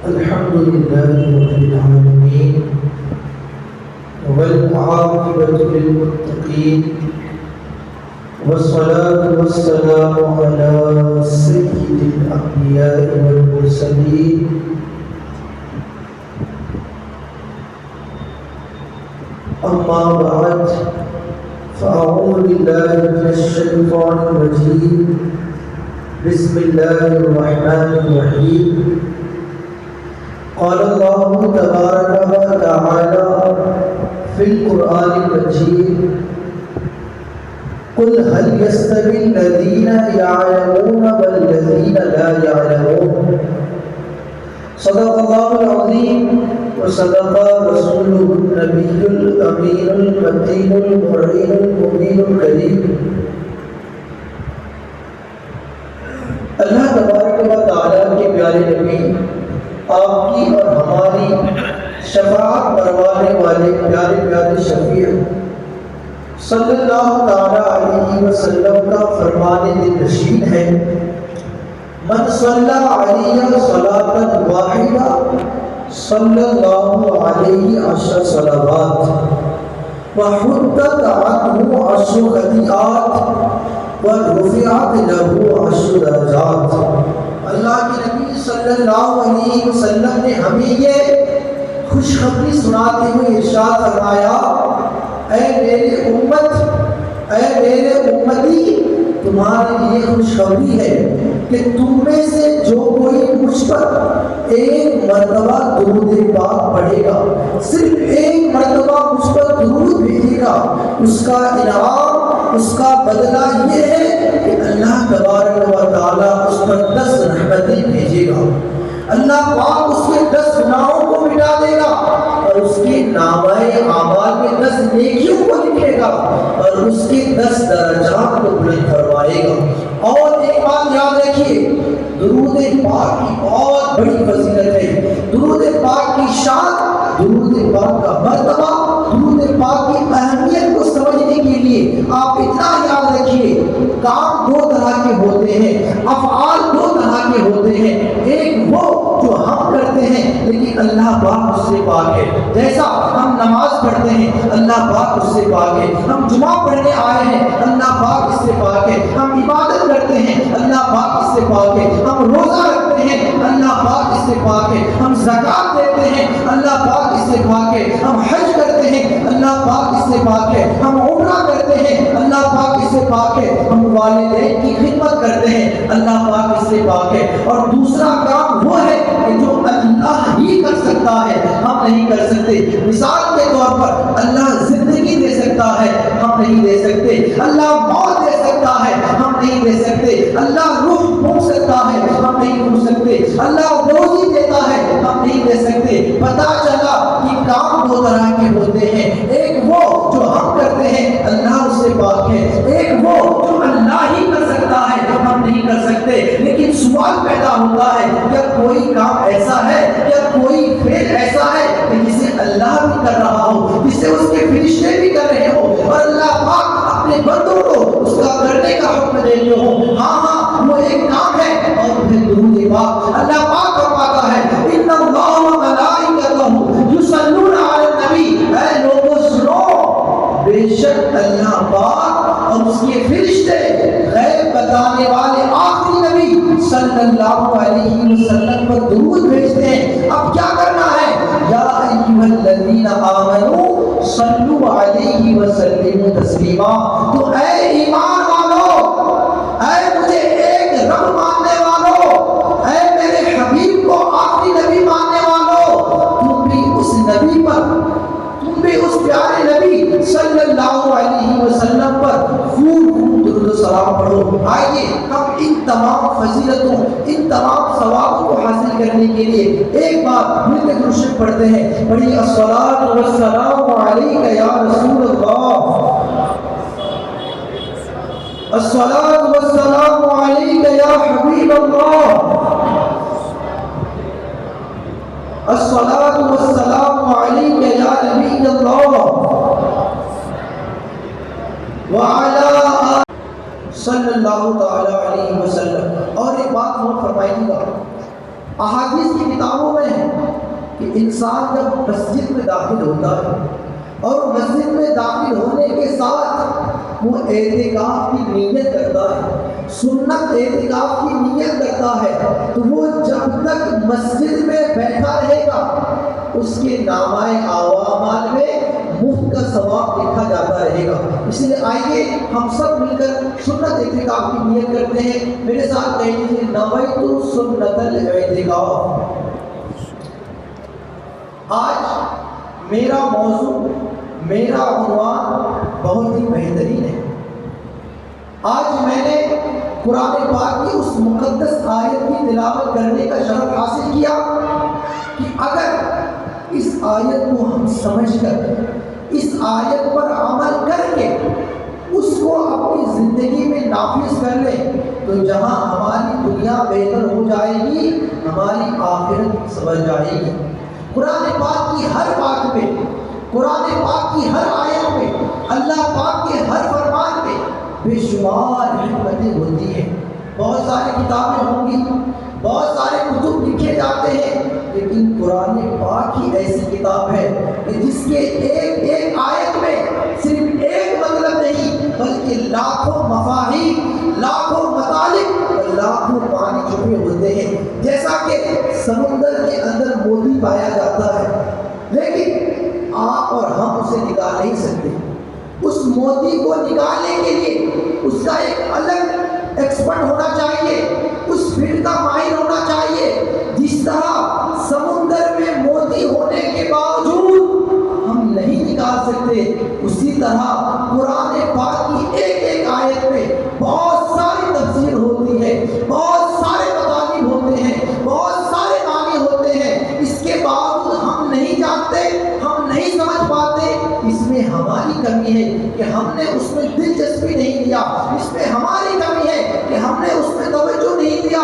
الحمد لله رب العالمين والعاقبة للمتقين والصلاة والسلام على سيد الأنبياء والمرسلين أما بعد فأعوذ بالله من الشيطان الرجيم بسم الله الرحمن الرحيم قال الله تبارك وتعالى في القرآن المجيد قل هل يستوي الذين يعلمون والذين لا يعلمون صدق الله العظيم وصدق رسوله النبي الأمين المتين المعين المبين الكريم اللہ تبارک و تعالیٰ کے پیارے نبی آپ کی اور ہماری شفاعت کروانے والے پیارے پیارے شفیع صلی اللہ تعالیٰ علیہ وسلم کا فرمان دل نشین ہے من صلی علیہ صلاۃ واحدہ صلی اللہ علیہ عشر صلوات وحدت عنہ عشر خطیئات ورفعت لہ عشر درجات۔ اللہ کے نبی صلی اللہ علیہ وسلم نے ہمیں یہ خوشخبری سناتے ہوئے ارشاد فرمایا، اے میرے امت، اے میرے امتی، تمہارے لیے خوشخبری ہے کہ تم میں سے جو کوئی مجھ پر ایک مرتبہ درود پاک پڑھے گا، صرف ایک مرتبہ مجھ پر درود بھیجے گا، اس کا انعام، اس کا بدلہ یہ ہے کہ اللہ تبارک و تعالیٰ اس پر 10 رحمتیں بھیجے گا، اللہ پاک اس کے 10 گناہوں کو مٹا دے گا اور اس کے نامہ اعمال میں 10 نیکیوں کو لکھے گا اور اس کے 10 درجات کو بلند فرمائے گا۔ اور ایک بات یاد رکھیے، درود پاک کی بہت بڑی فضیلت ہے، درود پاک کی شان، درود پاک کا مرتبہ، درود پاک کی اہمیت کو سمجھنے کے لیے آپ اتنا یاد رکھیے، کام 2 طرح کے ہوتے ہیں، افعال 2 طرح کے ہوتے ہیں، ایک وہ جو ہم کرتے ہیں لیکن اللہ پاک اس سے پاک ہے، جیسا ہم نماز پڑھتے ہیں اللہ پاک اس سے پاک ہے، ہم جمعہ پڑھنے آئے ہیں اللہ پاک اس سے پاک ہے، ہم عبادت کرتے ہیں اللہ پاک اس سے پاک ہے، ہم روزہ رکھتے ہیں اللہ پاک اس سے پاک ہے، ہم زکوٰۃ دیتے ہیں اللہ پاک اس سے پاک ہے، ہم حج کرتے ہیں اللہ پاک اس سے پاک ہے، ہم عمرہ کرتے ہیں اللہ پاک اس سے پاک ہے، ہم والدین کی خدمت کرتے ہیں اللہ پاک اس سے پاک ہے۔ اور دوسرا کام وہ ہے کہ جو اللہ ہی کر سکتا ہے، ہم نہیں کر سکتے۔ مثال کے طور پر اللہ زندگی دے سکتا ہے، ہم نہیں دے سکتے، اللہ موت دے سکتا ہے، ہم نہیں دے سکتے، اللہ روح پھونک سکتا ہے، ہم نہیں پھونک سکتے، اللہ روزی دیتا ہے، ہم نہیں دے سکتے۔ پتہ چلا کہ کام 2 طرح کے ہوتے ہیں، ایک وہ جو ہم کرتے ہیں اللہ اس سے پاک ہے، ایک وہ جو اللہ ہی کر سکتا ہے ہم نہیں کر سکتے۔ لیکن سوال پیدا ہوتا ہے، کیا کوئی کام ایسا ہے، کیا کوئی فعل ایسا ہے کہ جسے اللہ بھی کر رہا ہو، جسے اس کے فرشتے بھی کر رہے ہو اور اللہ پاک اپنے بندوں کو اس کا کرنے کا حکم دیتے ہو؟ ہاں ہاں، وہ ایک کام ہے اور پھر درود پاک۔ اللہ پاک فرماتا ہے ان اللہ و ملائکتہ یصلون علی النبی، اے لوگوں سنو، بے شک اللہ پاک اور اس کے فرشتے غیب بتانے والے آخری نبی صلی اللہ علیہ وسلم پر درود بھیجتے ہیں۔ اب کیا کرنا ہے؟ یا ایھا الذین آمنوا صلوا علیہ وسلموا تسلیما، تو اے ایمان والو، اے مجھے ایک رب ماننے والو، اے میرے حبیب کو آخری نبی ماننے والو، تم بھی اس نبی پر، تم بھی اس پیارے نبی صلی اللہ علیہ وسلم پر خوب درود و سلام پڑھو۔ آئیے ہم ان تمام فضیلتوں، ان تمام ثوابوں کو حاصل کرنے کے لیے ایک بار مل کے درود شریف پڑھتے ہیں۔ پڑھیے الصلاۃ والسلام علیک یا رسول اللہ، الصلاۃ والسلام علیک یا حبیب اللہ، الصلاۃ والسلام علیک یا نبی اللہ وعلی صلی اللہ تعالی علیہ وسلم۔ اور ایک بات نوٹ فرمائیے گا، احادیث کی کتابوں میں ہے کہ انسان جب مسجد میں داخل ہوتا ہے اور مسجد میں داخل ہونے کے ساتھ وہ اعتکاف کی نیت کرتا ہے، سنت اعتکاف کی نیت کرتا ہے، تو وہ جب تک مسجد میں بیٹھا رہے گا اس کے نامہ اعمال میں مفت کا ثواب لکھا جاتا رہے گا۔ اس لیے آئیے ہم سب مل کر سنت اعتکاف کی نیت کرتے ہیں۔ میرے ساتھ کہہ لیجیے نویت سنت الاعتکاف۔ آج میرا موضوع، میرا عنوان بہت ہی بہترین ہے۔ آج میں نے قرآن پاک کی اس مقدس آیت کی تلاوت کرنے کا شرف حاصل کیا کہ اگر اس آیت کو ہم سمجھ کر، اس آیت پر عمل کر کے اس کو اپنی زندگی میں نافذ کر لیں تو جہاں ہماری دنیا بہتر ہو جائے گی، ہماری آخرت سنور جائے گی۔ قرآن پاک کی ہر بات پہ، قرآن پاک کی ہر آیت میں، اللہ پاک کے ہر فرمان پہ بے شمار حکمتیں ہوتی ہیں۔ بہت ساری کتابیں ہوں گی، بہت سارے کتب لکھے جاتے ہیں، لیکن قرآن پاک ہی ایسی کتاب ہے کہ جس کے ایک ایک آیت میں صرف ایک مطلب نہیں بلکہ لاکھوں مفاہیم، لاکھوں مطالب اور لاکھوں معنی چھپے ہوتے ہیں۔ جیسا کہ سمندر کے اندر موتی پایا جاتا ہے، لیکن آپ اور ہم اسے نکال نہیں سکتے۔ اس موتی کو نکالنے کے لیے اس کا ایک الگ ایکسپرٹ ہونا چاہیے، اس فیلڈ کا ماہر ہونا چاہیے۔ جس طرح سمندر میں موتی ہونے کے باوجود ہم نہیں نکال سکتے، اسی طرح قرآن پاک کی ایک ایک آیت میں بہت ساری تفسیر ہوتی ہے، بہت سارے مطالب ہوتے ہیں، بہت سارے معنی ہوتے ہیں۔ اس کے باوجود ہم نہیں جانتے، ہم نہیں سمجھ پاتے۔ اس میں ہماری کمی ہے کہ ہم نے اس میں دلچسپی نہیں لیا، اس میں ہماری کمی ہے کہ ہم نے اس میں توجہ نہیں دیا۔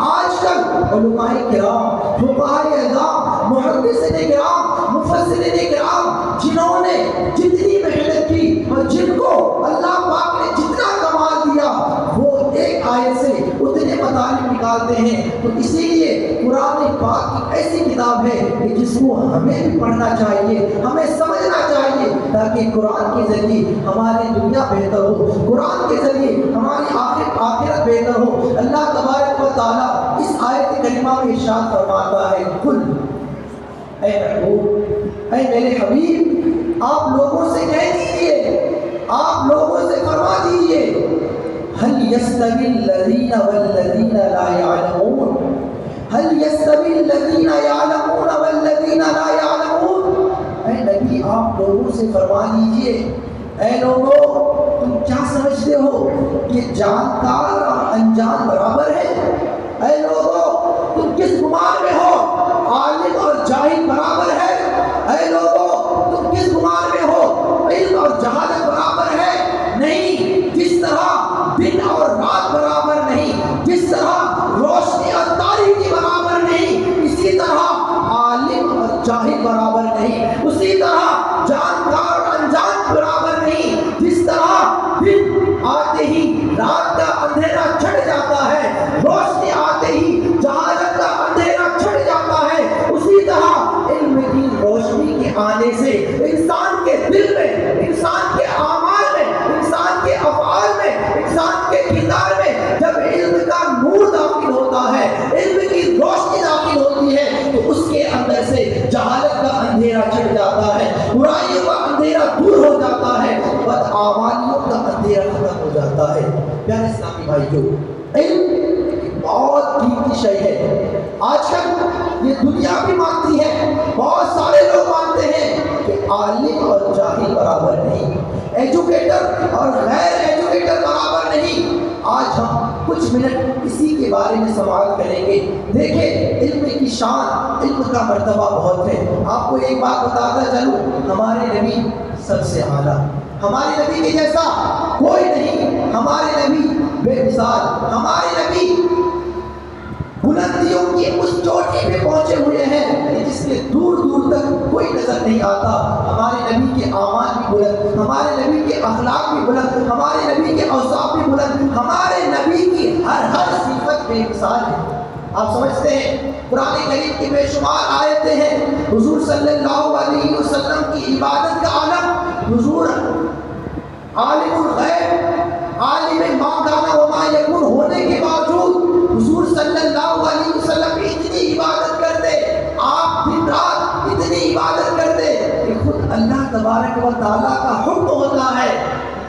آج کل علماء کرام، فقہاء اعظام، محدثین کرام، مفسرین کرام، جنہوں نے جتنی محنت کی اور جن کو اللہ پاک نے جتنا کمال دیا، وہ ایک آیت سے اتنے مطالب نکالتے ہیں۔ تو اسی لیے قرآن پاک کی ایسی کتاب ہے کہ جس کو ہمیں بھی پڑھنا چاہیے، ہمیں سمجھنا چاہیے، تاکہ قرآن کے ذریعے ہماری دنیا بہتر ہو، قرآن کے ذریعے ہماری آخرت بہتر ہو۔ اللہ تبارک و تعالیٰ اس آیت کریمہ میں ارشاد فرماتا ہے، قل، اے محبوب، اے میرے حبیب، آپ لوگوں سے کہہ دیجئے، آپ لوگوں سے فرما دیجئے، هل يستوي الذين والذين لا يعلمون، هل يستوي الذين يعلمون والذين لا يعلمون۔ اے نبی آپ لوگوں سے فرما دیجئے، اے لوگوں تم کیا سمجھتے ہو کہ جانکار اور انجان برابر ہے؟ اے لوگوں تم کس گمان میں ہو، عالم اور جاہل برابر ہے؟ اے لوگوں تم کس گمان میں ہو، علم اور جہالت برابر ہے؟ نہیں، جس طرح دن اور رات برابر نہیں، جس طرح روشنی اور تاریکی برابر نہیں، اسی طرح عالم اور جاہل برابر نہیں، اسی طرح جانکار اور انجان برابر نہیں۔ جس طرح دن آتے ہی رات کا اندھیرا چھٹ جاتا ہے، روشنی آتے ہی جہالت کا اندھیرا چھٹ جاتا ہے، اسی طرح علم کی روشنی کے آنے سے انسان کے دل میں، انسان کے اعمال میں، انسان کے افعال میں، انسان کے کردار میں جب علم کا نور داخل ہوتا ہے، علم کی روشنی داخل ہوتی ہے، تو اس کے اندر سے جہالت کا اندھیرا چھٹ جاتا ہے، برائیوں کا اندھیرا دور ہو جاتا ہے، بدعمالیوں کا اندھیرا ختم ہو جاتا ہے۔ پیارے اسلامی بھائیو، علم بہت قیمتی شے ہے۔ آج کل یہ دنیا بھی مانتی ہے، بہت سارے لوگ مانتے ہیں کہ عالم اور جاہل برابر نہیں، ایجوکیٹر اور غیر ایجوکیٹر برابر نہیں۔ آج ہم کچھ منٹ اسی کے بارے میں سوال کریں گے۔ دیکھیں علم کی شان، علم کا مرتبہ بہت ہے۔ آپ کو ایک بات بتاتا چلوں، ہمارے نبی سب سے اعلیٰ، ہمارے نبی کے جیسا کوئی نہیں، ہمارے نبی بے مثال، ہمارے نبی بلندیوں کی اس چوٹی پہ پہنچے ہوئے ہیں جس کے دور دور تک کوئی نظر نہیں آتا۔ ہمارے نبی کے اعمال بھی بلند، ہمارے نبی کے اخلاق بھی بلند، ہمارے نبی کے اوصاف بھی بلند، ہمارے نبی کی ہر صفت بے مثال ہے۔ آپ سمجھتے ہیں قرآن کریم کی بے شمار آیتیں ہیں حضور صلی اللہ علیہ وسلم کی عبادت کا عالم، حضور عالم الغیب عالم ما کان و ما یکون ہونے کے باوجود حضور صلی اللہ علیہ وسلم اتنی عبادت کرتے، آپ دن رات اتنی عبادت کرتے کہ خود اللہ تبارک و تعالیٰ کا حکم ہوتا ہے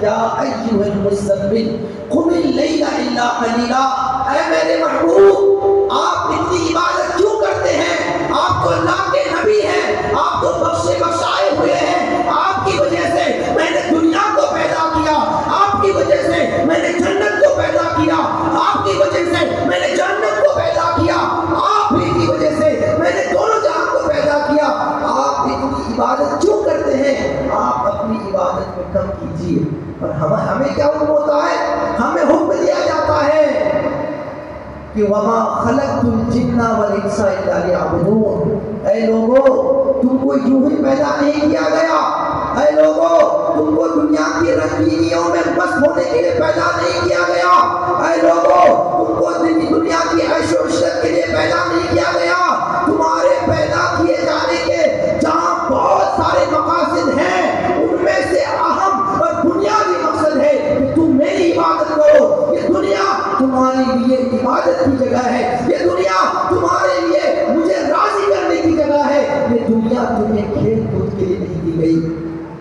یا ایھا المزمل قم اللیل الا قلیلا، اے میرے محبوب آپ اتنی عبادت کیوں کرتے ہیں؟ آپ تو اللہ کے نبی ہیں، آپ تو بخشے بخشائے ہوئے ہیں، آپ کی وجہ سے میں نے دنیا کو پیدا کیا، آپ کی وجہ سے میں نے جنت کو پیدا کیا، آپ کی وجہ سے میں نے جہنم کو پیدا کیا، آپ ہی کی وجہ سے میں نے دونوں جہان کو پیدا کیا، آپ اتنی عبادت کیوں کرتے ہیں؟ آپ اپنی عبادت میں کم کیجیے۔ اور ہمیں کیا حکم ہوتا ہے؟ ہمیں حکم دیا جاتا ہے کہ وما خلقت الجن والانس الا لیعبدون، اے لوگوں تم کو یوں ہی پیدا نہیں کیا گیا، اے لوگوں تم کو دنیا کی رنگینیوں میں مست ہونے کے لیے پیدا نہیں کیا گیا، اے لوگوں تم کو دنیا کی عیش و عشرت کے لیے پیدا نہیں کیا گیا، تمہارے پیدا کیے جانے کے جہاں بہت سارے مقاصد ہیں ان میں سے اہم اور بنیادی مقصد ہے کہ تم میری عبادت کرو، یہ دنیا تمہارے لیے عبادت کی جگہ ہے، یہ دنیا تمہارے لیے مجھے راضی کرنے کی جگہ ہے، یہ دنیا تمہیں کھیل کود کے لیے نہیں دی گئی۔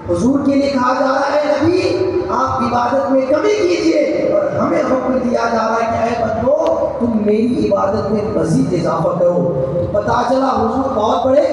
حضور کے لیے کہا جا رہا ہے نبی آپ عبادت میں کمی کیجئے، اور ہمیں حکم دیا جا رہا ہے کہ اے بندو تم میری عبادت میں مزید اضافہ کرو۔ پتا چلا حضور بہت بڑے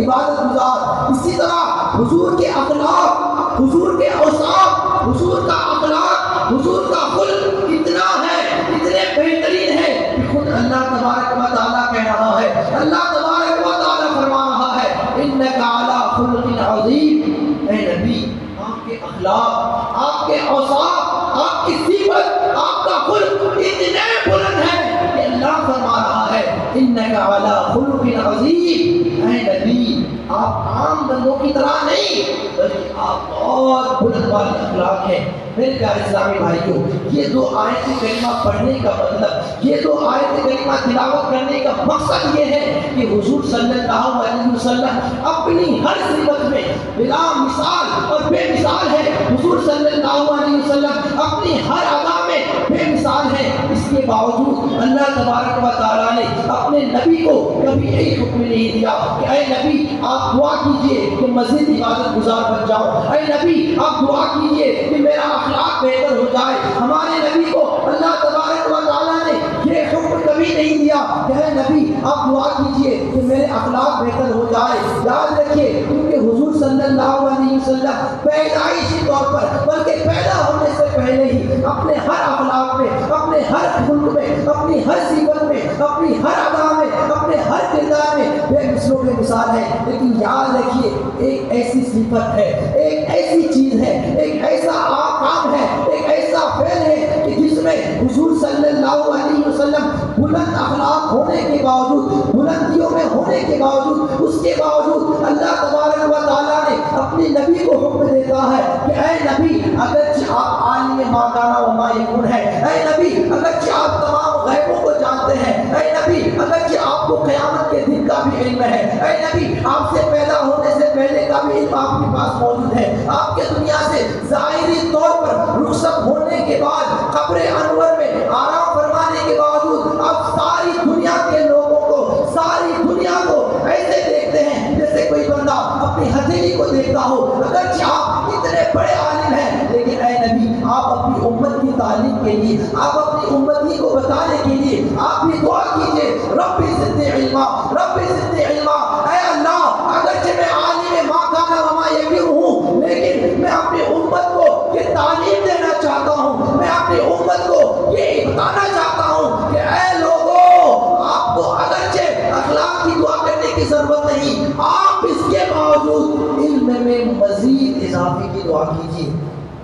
عبادت گزار۔ اسی طرح حضور کے اخلاق، حضور کے اوصاف، حضور کا اخلاق، حضور کا خلق اتنا ہے، اتنے بہترین ہے کہ خود اللہ تبارک و تعالیٰ کہہ رہا ہے، اللہ تبارک و تعالیٰ فرما رہا ہے انک علی خلق عظیم، اے نبی آپ کے اخلاق، آپ کے اوصاف، آپ کی صفت، آپ کا خلق اتنے بلند ہے کہ اللہ فرما رہا ہے انک علی خلق عظیم، اے نبی آپ عام بندوں کی طرح نہیں بلکہ آپ بہت بلند والے اخلاق ہیں۔ میرے پیارے اسلامی بھائیوں، یہ دو آیت کریمہ پڑھنے کا مطلب، یہ دو آیت کریمہ تلاوت کرنے کا مقصد یہ ہے کہ حضور صلی اللہ علیہ وسلم اپنی ہر صفت میں بلا مثال اور بے مثال ہے، حضور صلی اللہ علیہ وسلم اپنی ہر ادا میں بے مثال ہے، اس کے باوجود اللہ تبارک و تعالیٰ نے اپنے نبی کو کبھی ایک حکم نہیں دیا کہ اے نبی آپ دعا کیجئے کہ مزید عبادت گزار بن جاؤ، اے نبی آپ دعا کیجئے کہ میرا اخلاق بہتر ہو جائے۔ ہمارے نبی کو اللہ تبارک و تعالیٰ نے یہ حکم کبھی نہیں دیا کہ اے نبی آپ دعا کیجئے کہ میرے اخلاق بہتر ہو جائے۔ یاد رکھیے کیونکہ حضور صلی اللہ علیہ وسلم پیدائشی طور پر بلکہ پیدا ہونے سے پہلے ہی اپنے ہر اخلاق میں، اپنے ہر خلق میں، اپنی ہر صفت میں، اپنی ہر ادا میں، اپنے ہر کردار میں بے مثلوں بے مثال ہے۔ لیکن یاد رکھیے ایک ایسی صفت ہے، ایک ایسی چیز ہے، ایک ایسا کام ہے، ایک ایسا فعل ہے کہ جس میں حضور صلی اللہ علیہ وسلم بلند اخلاق ہونے کے باوجود، بلندیوں میں ہونے کے باوجود، اس کے باوجود اللہ تبارک و تعالیٰ نے اپنے نبی کو حکم دیتا ہے کہ اے نبی اگرچہ آپ عالم ما کان و ما یکون ہے، اے نبی اگرچہ آپ تمام غیبوں کو جانتے ہیں، اے نبی اگرچہ آپ کو قیامت کے دن کا بھی علم ہے، اے نبی آپ سے پیدا ہونے سے پہلے کا بھی علم آپ کے پاس موجود ہے، آپ کے دنیا سے ظاہری طور پر رخصت ہونے کے بعد قبر انور میں آرام فرمانے کے باوجود آپ ساری دنیا کے لوگوں کو، ساری دنیا کو ایسے دیکھتے ہیں جیسے کوئی بندہ اپنی ہتھیلی کو دیکھتا ہو۔ اگرچہ آپ اتنے بڑے عالم ہیں لیکن اے نبی آپ اپنی امت کی تعلیم کے لیے، آپ اپنی امتی کو بتانے کے لیے آپ بھی دعا کیجئے رب زدنی علما، رب زدنی علما، اے اللہ اگرچہ میں عالم ما کان و ما یکون ہوں لیکن میں اپنی امت کو یہ تعلیم دینا چاہتا ہوں، میں اپنی امت کو یہ بتانا چاہتا ہوں کہ اے لوگوں آپ کو اگرچہ اخلاق کی دعا کرنے کی ضرورت نہیں، آپ اس کے باوجود علم میں مزید اضافے کی دعا کیجیے۔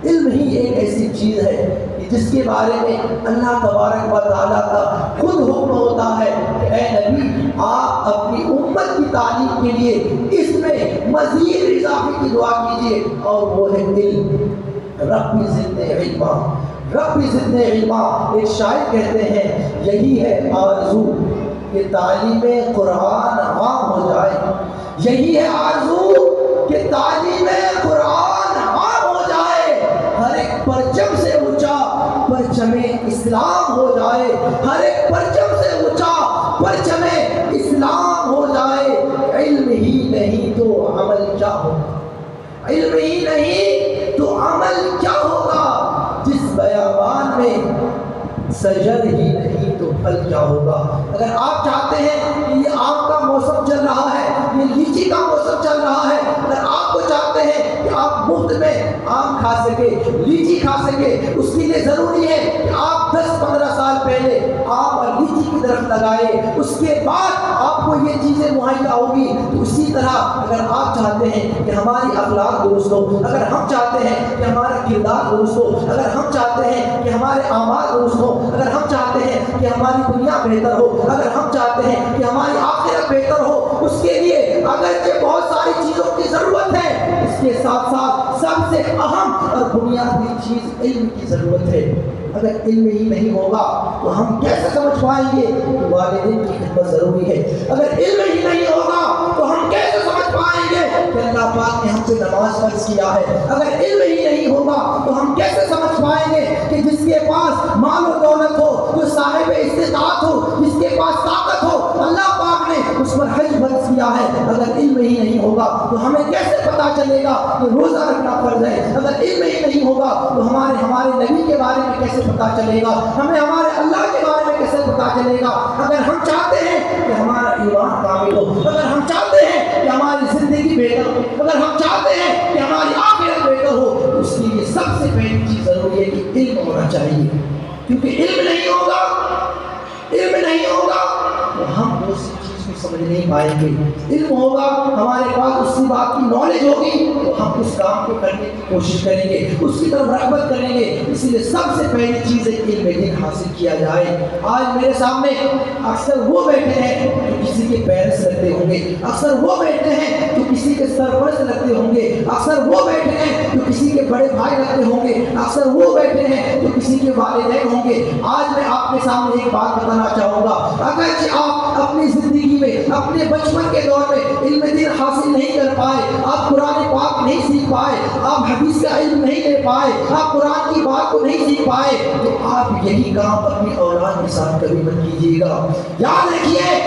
علم ہی ایک ایسی چیز ہے کہ جس کے بارے میں اللہ تبارک و تعالیٰ کا خود حکم ہوتا ہے کہ اے نبی آپ اپنی امت کی تعلیم کے لیے اس میں مزید اضافے کی دعا کیجیے، اور وہ ہے علم۔ رب زدنی علما، رب زدنی علما، ایک شاعر کہتے ہیں یہی ہے آرزو کہ تعلیم قرآن عام ہو جائے، یہی ہے آرزو کہ تعلیم قرآن عام ہو جائے، ہر ایک پرچم سے اونچا پرچم اسلام ہو جائے، ہر ایک پرچم سے اونچا پرچم اسلام ہو جائے۔ علم ہی نہیں تو عمل کیا ہوگا، علم ہی نہیں تو عمل کیا ہوگا، جس بیابان میں سجد ہی نہیں تو پھل کیا ہوگا۔ اگر آپ چاہتے ہیں کہ یہ آم کا موسم چل رہا ہے، یہ لیچی کا موسم چل رہا ہے، اگر آپ کو چاہتے ہیں کہ آپ مفت میں آم کھا سکے، لیچی کھا سکے، اس کے لیے ضروری ہے کہ آپ 10-15 سال پہلے آم اور لیچی کی درخت لگائے، اس کے بعد آپ کو یہ چیزیں مہیا ہوگی۔ تو اسی طرح اگر آپ چاہتے ہیں کہ ہماری اخلاق درست ہو، اگر ہم چاہتے ہیں کہ ہمارا کردار درست ہو، اگر ہم چاہتے ہیں کہ ہمارے اعمال درست ہو، اگر ہم چاہتے ہیں کہ ہماری دنیا بہتر ہو، اگر ہم چاہتے ہیں کہ ہماری آخرت بہتر ہو، اس کے لیے اگرچہ بہت ساری چیزوں کی ضرورت ہے، اس کے ساتھ ساتھ سب سے اہم اور بنیادی چیز علم کی ضرورت ہے۔ اگر علم ہی نہیں ہوگا تو ہم کیسے سمجھ پائیں گے کہ والدین کی خدمت ضروری ہے؟ اگر علم ہی نہیں ہوگا تو ہم کیسے سمجھ پائیں گے کہ اللہ پاک نے ہم سے نماز فرض کیا ہے؟ اگر علم ہی نہیں ہوگا تو ہم کیسے سمجھ پائیں گے کہ جس کے پاس مال و دولت ہو، جو صاحب استطاعت ہو، جس کے پاس طاقت ہو، اللہ پاک نے اس پر حج فرض کیا ہے؟ اگر علم ہی نہیں ہوگا تو ہمیں کیسے پتا چلے گا کہ روزہ رکھنا فرض ہے؟ اگر علم ہی نہیں ہوگا تو ہمارے نبی کے بارے میں کیسے پتا چلے گا؟ ہمیں ہمارے اللہ کے بارے میں کیسے پتا چلے گا؟ اگر ہم چاہتے ہیں کہ ہمارا ایمان کامل ہو، اگر ہم چاہتے ہیں کہ ہماری زندگی بہتر ہو، اگر ہم چاہتے ہیں کہ ہماری آخرت بہتر ہو، تو اس کے لیے سب سے پہلی چیز ضروری ہے کہ علم ہونا چاہیے، کیونکہ علم نہیں ہوگا تو ہم دوسری چیز کو سمجھ نہیں پائیں گے۔ علم ہوگا، ہمارے پاس اس کی بات کی نالج ہوگی تو ہم اس کام کو کرنے کی کوشش کریں گے، اس کی طرف رغبت کریں گے۔ اس لیے سب سے پہلی چیز ہے علم دین حاصل کیا جائے۔ آج میرے سامنے اکثر وہ بیٹھے ہیں جو کسی کے پیرس لگتے ہوں گے، اکثر وہ بیٹھے ہیں جو کسی کے سرپرست لگتے ہوں گے، اکثر وہ بیٹھے ہیں جو کسی کے بڑے بھائی لگتے ہوں گے، اکثر وہ بیٹھے ہیں جو کسی کے والدین ہوں گے۔ آج میں آپ کے سامنے ایک بات بتانا چاہوں گا، اگرچہ آپ اپنی زندگی میں، اپنے بچپن کے دور میں علم دین حاصل نہیں کر پائے، آپ قرآن پاک نہیں سیکھ پائے، آپ حدیث کا علم نہیں لے پائے، آپ قرآن کی بات کو نہیں سیکھ پائے، تو آپ یہی کام اپنی اولاد کے ساتھ کبھی مت کیجیے گا۔ یاد رکھیے،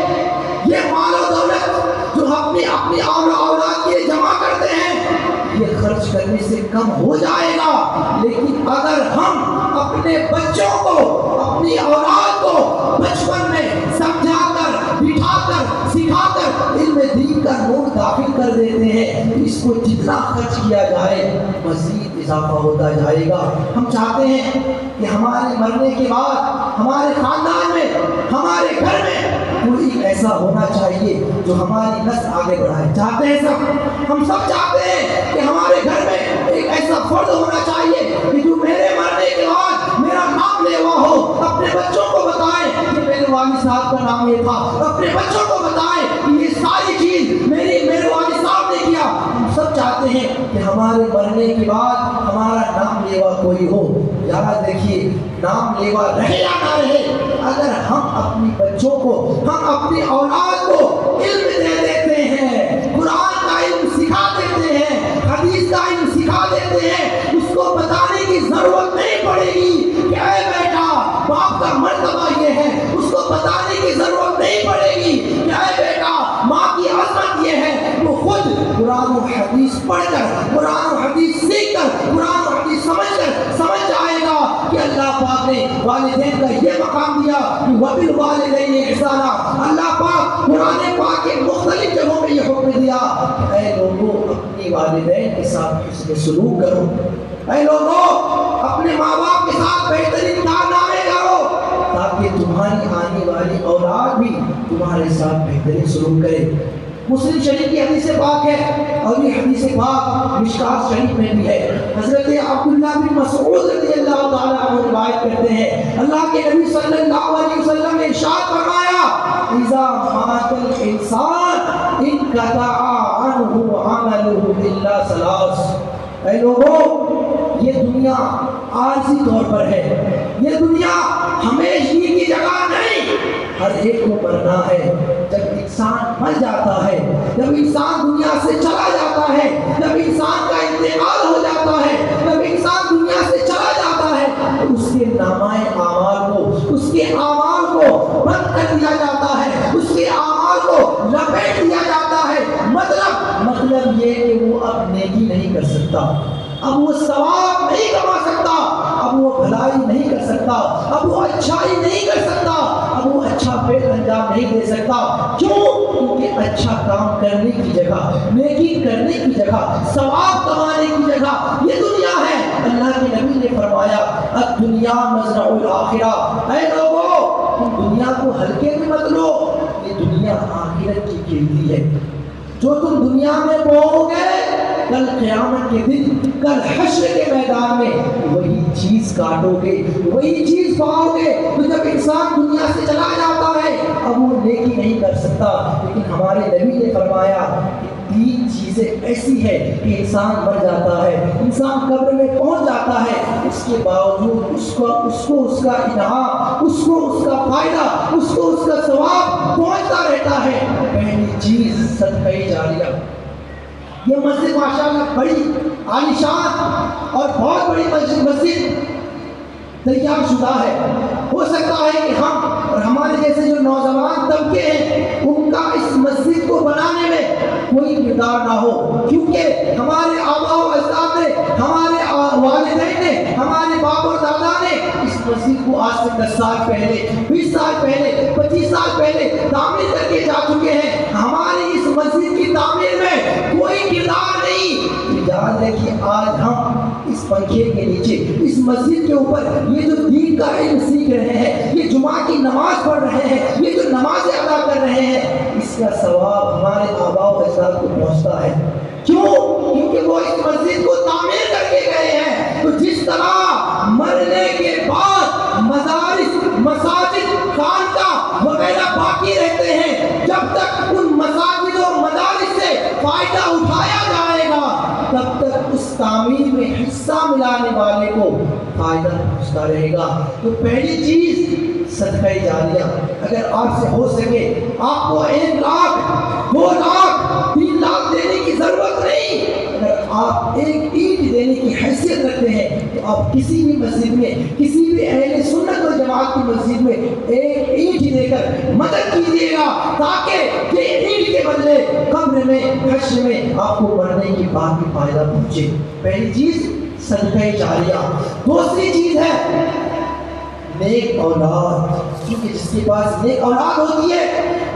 یہ مال و دولت جو اپنی اولاد کے لیے جمع کرتے ہیں، یہ خرچ کرنے سے کم ہو جائے گا، لیکن اگر ہم اپنے بچوں کو، اپنی اولاد کو بچپن میں سمجھا کر، بٹھا کر، سکھا کر علم دین کا نور داخل کر دیتے ہیں، تو اس کو جتنا خرچ کیا جائے مزید اضافہ ہوتا جائے گا۔ ہم چاہتے ہیں کہ ہمارے مرنے کے بعد ہمارے خاندان میں، ہمارے گھر میں کوئی ایسا ہونا چاہیے جو ہماری نسل آگے بڑھائے۔ چاہتے ہیں ہم سب چاہتے ہیں کہ ہمارے گھر میں ایک ایسا فرد ہونا چاہیے کہ جو میرے مرنے کے بعد میرا نام لیوا ہو، اپنے بچوں کو بتائیں کہ میرے والد صاحب کا نام یہ تھا، اپنے بچوں کو بتائیں کہ یہ ساری چیز میرے والد صاحب نے کیا۔ ہم سب چاہتے ہیں کہ ہمارے مرنے کے بعد ہمارا نام لیوا کوئی ہو۔ یاد رکھیے، نام لیوا رہے یا نہ رہے، اگر ہم اپنی بچوں کو، ہم اپنی اولاد کو علم دے دیتے ہیں، قرآن کا علم سکھا دیتے ہیں، حدیث کا علم سکھا دیتے ہیں، اس کو بتانے کی ضرورت نہیں پڑے گی کہ اے بیٹا باپ کا مرتبہ یہ ہے، اس کو بتانے کی ضرورت نہیں پڑے گی کہ اے بیٹا ماں کی عظمت یہ ہے، وہ خود قرآن و حدیث پڑھ کر، قرآن و حدیث سیکھ کر، قرآن و حدیث سمجھ کر سمجھ جائے گا کہ اللہ پاک نے والدین کا یہ مقام دیا کہ وَبِالْوَالِدَيْنِ إِحْسَانًا۔ اللہ پاک قرآن پاک کے مختلف جگہوں میں یہ حکم دیا کہ اے لوگوں اپنی والدین کے ساتھ حسن سلوک کرو، اے لوگوں اپنے ماں باپ کے ساتھ بہترین کارنامے کرو، تاکہ تمہاری آنے والی اولاد بھی تمہارے ساتھ بہترین سلوک کرے۔ مسلم شریف کی حدیث پاک ہے، اور یہ حدیث پاک مشکات شریف میں بھی ہے۔ حضرت عبداللہ بن مسعود رضی اللہ تعالیٰ عنہ روایت کرتے ہیں، اللہ کے نبی صلی اللہ علیہ وسلم نے ارشاد فرمایا، اذا مات الانسان انقطع عنہ عملہ الا ثلاث۔ اے لوگوں، یہ دنیا عارضی طور پر ہے. یہ دنیا ہمیشگی کی جگہ نہیں. ہر ایک کو مرنا ہے. جب انسان مر جاتا ہے، جب انسان دنیا سے چلا جاتا ہے، جب انسان کا انتقال ہو جاتا ہے، جب انسان دنیا سے چلا جاتا ہے، تو اس کے نامۂ اعمال کو، اس کے اعمال کو بند کر دیا جاتا ہے، اس کے اعمال کو لپیٹ دیا جاتا ہے. مطلب یہ کہ وہ اب نیکی نہیں کر سکتا، اب وہ ثواب نہیں کما سکتا، اب وہ بھلائی نہیں کر سکتا، اب وہ اچھائی نہیں کر سکتا، اب وہ اچھا فعل انجام نہیں دے سکتا. کیوں؟ کیونکہ اچھا کام کرنے کی جگہ، نیکی کرنے کی جگہ، ثواب کمانے کی جگہ یہ دنیا ہے. اللہ کے نبی نے فرمایا الدنیا مزرع الآخرہ. اے لوگو، تم دنیا کو ہلکے میں مت لو، یہ دنیا آخرت کی کھیتی ہے. جو تم دنیا میں بوؤ گے، کل قیامت کے دن، کل حشر کے میدان میں وہی چیز کاٹو گے، وہی چیز پاؤ گے. تو جب انسان دنیا سے چلا جاتا ہے، اب وہ نیکی نہیں کر سکتا. لیکن ہمارے نبی نے فرمایا کہ 3 چیزیں ایسی ہے کہ انسان مر جاتا ہے، انسان قبر میں پہنچ جاتا ہے، اس کے باوجود اس کو اس کا انعام، اس کو اس کا فائدہ، اس کو اس کا ثواب پہنچتا رہتا ہے. پہلی چیز صدقہ جاریہ. یہ مسجد ماشاءاللہ بڑی عالیشان اور بہت بڑی مسجد تیار شدہ ہے. ہو سکتا ہے کہ ہم اور ہمارے جیسے جو نوجوان طبقے ہیں ان کا اس مسجد کو بنانے میں کوئی کردار نہ ہو، کیونکہ ہمارے آباء و اجداد نے، ہمارے والدین نے، ہمارے باپ اور دادا نے اس مسجد کو آج سے 10 سال پہلے، 20 سال پہلے، 25 سال پہلے تعمیر کر کے جا چکے ہیں. ہماری اس مسجد کی تعمیر میں کوئی کردار نہیں. یاد ہے کہ آج ہم اس پنکھے کے نیچے، اس مسجد کے اوپر یہ جو دین کا علم سیکھ رہے ہیں، یہ جمعہ کی نماز پڑھ رہے ہیں، یہ جو نمازیں ادا کر رہے ہیں، اس کا ثواب ہمارے آباء و اجداد کو پہنچتا ہے. کیوں؟ کیونکہ وہ اس مسجد کو تعمیر کر کے گئے ہیں. تو جس طرح مرنے کے بعد مدارس، مساجد، خانقاہ وغیرہ باقی رہتے ہیں، جب تک ان مساجد و مدارس سے فائدہ اٹھایا جائے گا تب تک اس تعمیر میں حصہ ملانے والے کو فائدہ پہنچتا رہے گا. تو پہلی چیز صدقہ جاریہ. اگر آپ سے ہو سکے، آپ کو 1 لاکھ، 2 لاکھ، 3 لاکھ دینے کی ضرورت نہیں. اگر آپ 1 اینٹ دینے کی حیثیت رکھتے ہیں تو آپ کسی بھی مسجد میں، کسی بھی اہل سنت و جماعت کی مسجد میں 1 اینٹ دے کر مدد کیجیے گا، تاکہ یہ اینٹ کے بدلے قبر میں، حشر میں آپ کو مرنے کی بات بھی فائدہ پہنچے. پہلی چیز صدقہ جاریہ. دوسری چیز ہے نیک اولاد. کیونکہ جس کے پاس نیک اولاد ہوتی ہے،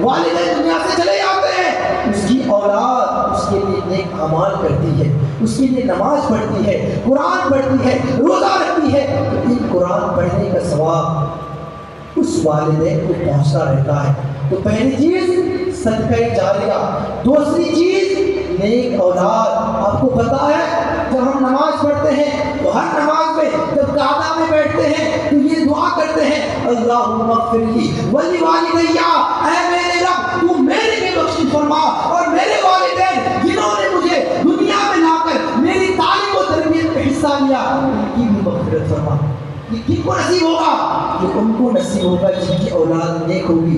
والدین دنیا سے چلے جاتے ہیں، اس کی اولاد اس کے لیے نیک اعمال کرتی ہے، اس کے لیے نماز پڑھتی ہے، قرآن پڑھتی ہے، روزہ رکھتی ہے. تو ان قرآن پڑھنے کا ثواب اس والدین کو پہنچتا رہتا ہے. تو پہلی چیز صدقہ جاریہ. دوسری چیز نیک اولاد. آپ کو پتا ہے جب ہم نماز پڑھتے ہیں تو ہر نماز میں جب قعدہ میں بیٹھتے ہیں تو یہ دعا کرتے ہیں اللہم اغفر لی ولی والدیّ. اے میرے رب، تو میرے بھی بخشش فرما اور میرے والدین جنہوں نے مجھے دنیا میں لا کر میری تعلیم و تربیت میں حصہ لیا، ان کی بھی مغفرت فرما. یہ کن کو نصیب ہوگا؟ یہ ان کو نصیب ہوگا جن کی اولاد نیک ہوگی.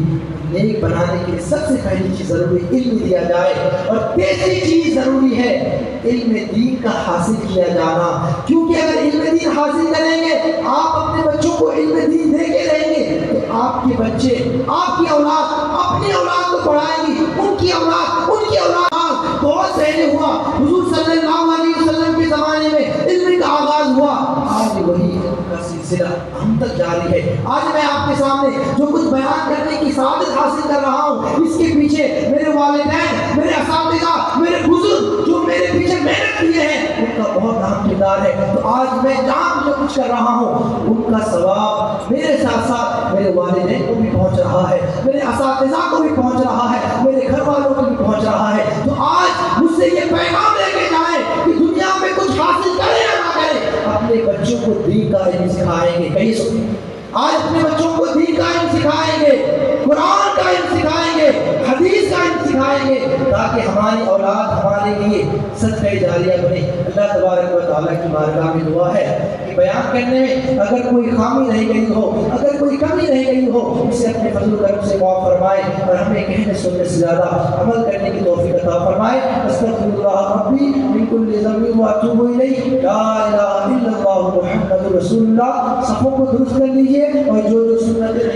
نیک بنانے کے لیے سب سے پہلی چیز ضروری علم دیا جائے، اور تیسری چیز ضروری ہے علم دین کا حاصل کیا جانا. کیونکہ اگر علم دین حاصل کریں گے، آپ اپنے بچوں کو علم دین دے کے رہیں گے، تو آپ کے بچے، آپ کی اولاد اپنی اولاد کو پڑھائیں گی، ان کی اولاد، ان کی اولاد. بہت پہلے ہوا، حضور صلی اللہ علیہ وسلم کے زمانے میں علم کا آغاز ہوا. آج وہی علم کا سلسلہ ہم تک جاری ہے. آج میں آپ کے سامنے جو کچھ بیان کرنے کی سعادت حاصل کر رہا ہوں، اس کے پیچھے میرے والدین، میرے اساتذہ، میرے بزرگ جو میرے پیچھے محنت کیے ہیں، ان کا بہت اہم کردار ہے. تو آج میں جہاں جو کچھ کر رہا ہوں، ان کا ثواب میرے ساتھ ساتھ میرے والدین کو بھی پہنچ رہا ہے، میرے اساتذہ کو بھی پہنچ رہا ہے، میرے گھر والوں کو بھی پہنچ رہا ہے. تو آج مجھ سے یہ پیغام لے کے جائیں کہ دنیا میں کچھ حاصل کریں یا نہ کریں، اپنے بچوں کو دین کا علم سکھائیں گے. کہیں سنیں، آج اپنے بچوں کو دین کا علم سکھائیں گے. قرآن کا علم سکھائیں گے، حدیث کا علم سکھائیں گے، تاکہ ہماری اولاد ہمارے لیے صدقہ جاریہ بنے۔ اللہ تبارک و تعالیٰ کی بارگاہ میں دعا ہے کہ بیان کرنے میں اگر کوئی خامی رہ گئی ہو، اگر کوئی کمی رہ گئی ہو، اسے اپنے فضل و کرم سے معاف فرمائے اور ہمیں کہنے سننے سے زیادہ عمل کرنے کی توفیق عطا فرمائے۔ استغفر اللہ ربی من کل ذنب واتوب الیہ، لا الہ الا اللہ محمد رسول اللہ۔ صفوں کو درست کر لیجیے اور جو سنت